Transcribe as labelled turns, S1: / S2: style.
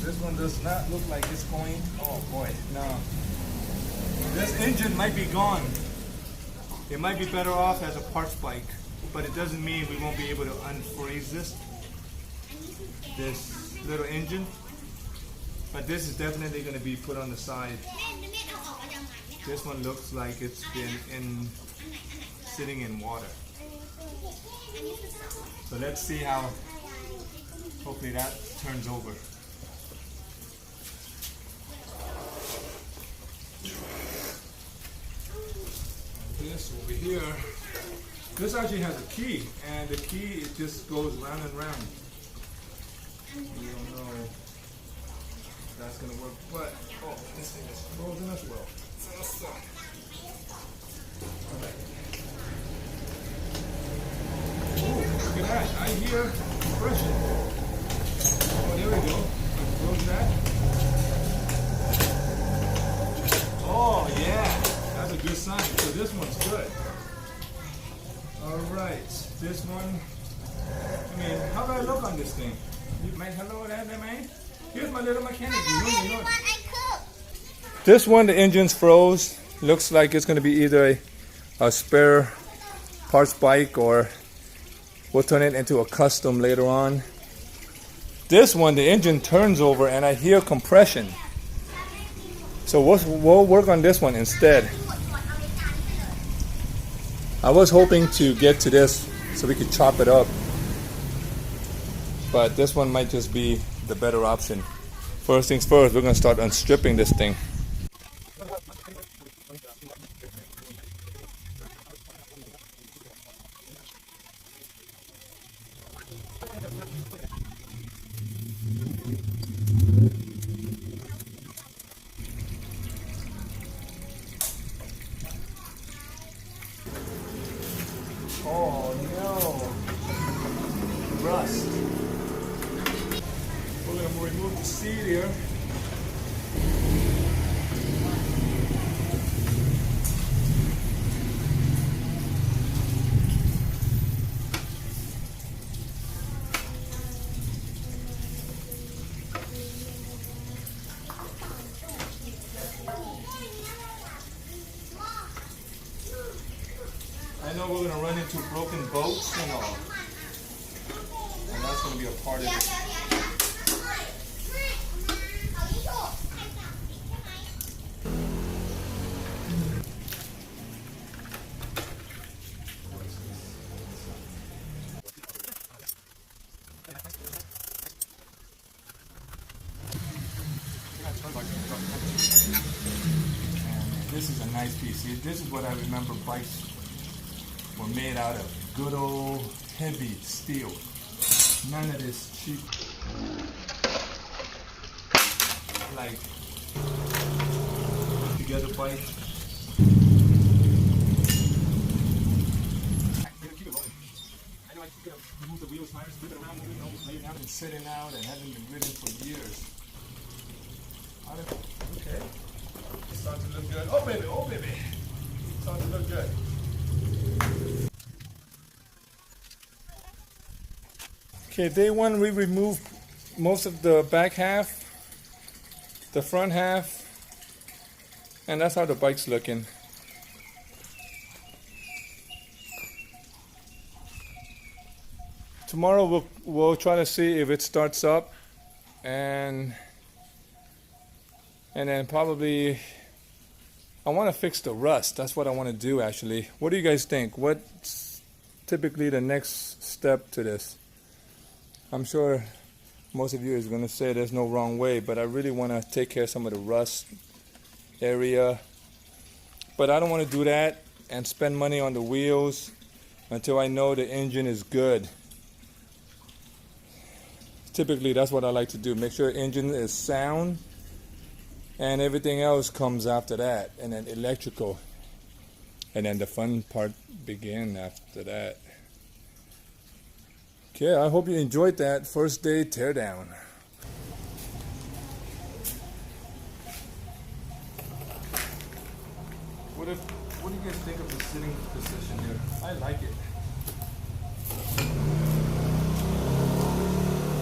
S1: This one does not look like it's going. Oh boy, no. This engine might be gone. It might be better off as a parts bike, but it doesn't mean we won't be able to unfreeze this little engine. But this is definitely going to be put on the side. This one looks like it's been sitting in water. So let's see how, hopefully that turns over. This over here, this actually has a key, and the key, it just goes round and round. We don't know if that's gonna work, but oh, this thing is frozen as well. Alright. Look at that, I hear compression. Oh, there we go. Close that. Oh yeah, that's a good sign. So this one's good. Alright, this one, I mean, how do I look on this thing? Hello there, man. Here's my little mechanic. This one, the engine's froze. Looks like it's going to be either a spare parts bike or we'll turn it into a custom later on. This one, the engine turns over and I hear compression. So we'll work on this one instead. I was hoping to get to this so we could chop it up. But this one might just be the better option. First things first, we're going to start unstripping this thing. Oh no! Rust. We're going to remove the seat here. I know we're going to run into broken bolts and all. And that's going to be a part of it. This is a nice piece. See, this is what I remember bikes were made out of. Good old heavy steel. None of this cheap, like, together bike. I know I could remove the wheels, tires, flip it around, maybe haven't been sitting out and haven't been ridden for years. Okay. It's starting to look good. Oh baby. It's starting to look good. Okay, day one we removed most of the back half, the front half, and that's how the bike's looking. Tomorrow we'll try to see if it starts up, and then probably I want to fix the rust. That's what I want to do actually. What do you guys think? What's typically the next step to this? I'm sure most of you is going to say there's no wrong way, but I really want to take care of some of the rust area. But I don't want to do that and spend money on the wheels until I know the engine is good. Typically that's what I like to do. Make sure the engine is sound and everything else comes after that, and then electrical. And then the fun part begin after that. Okay, I hope you enjoyed that first day teardown. What do you guys think of the sitting position here? I like it.